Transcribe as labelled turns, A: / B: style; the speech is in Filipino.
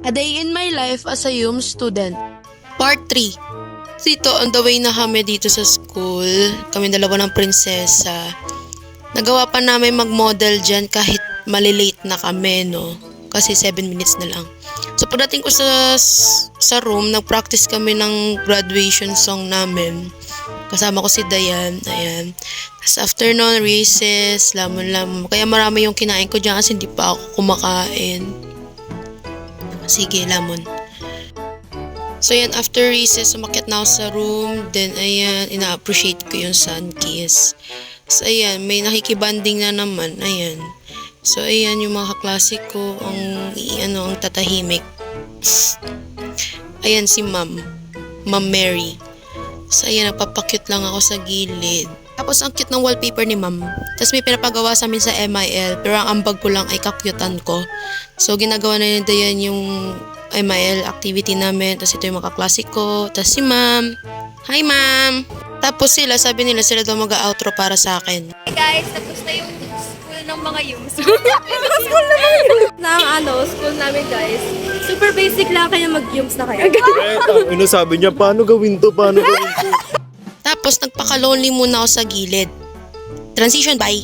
A: A day in my life as a YUM student. Part 3. Dito, on the way na kami dito sa school. Kami dalawa ng prinsesa. Nagawa pa namin mag-model dyan kahit malilate na kami, no? Kasi 7 minutes na lang. So, pagdating ko sa room, nag-practice kami ng graduation song namin. Kasama ko si Dayan. Ayan. Tapos after nun, recess, lamon-lamon. Kaya marami yung kinain ko dyan kasi hindi pa ako kumakain. Sige, lamon. So, yan, after recess, umakyat na ako sa room. Then, ayan, ina-appreciate ko yung sun kiss. So, ayan, may nakikibanding na naman. Ayan. So, ayan, yung mga kaklase ko, ang tatahimik. Ayan, si Ma'am Mary. So, ayan, napapakyut lang ako sa gilid. Tapos, ang cute ng wallpaper ni Ma'am. Tapos, may pinapagawa sa amin sa MIL. Pero, ang ambag ko lang ay kakyutan ko. So, ginagawa na nila yan yung MIL activity namin. Tapos, ito yung mga kaklase ko. Tapos, si Ma'am. Hi, Ma'am! Tapos sabi nila sila daw mag-outro para sa akin.
B: Hey guys, tapos na yung school ng mga YUMs.
C: School namin guys. Super basic lang kaya mag-yums na kayo.
D: Ano sabi niya, paano gawin to?
A: Tapos nagpaka-lonely muna ako sa gilid. Transition, bye!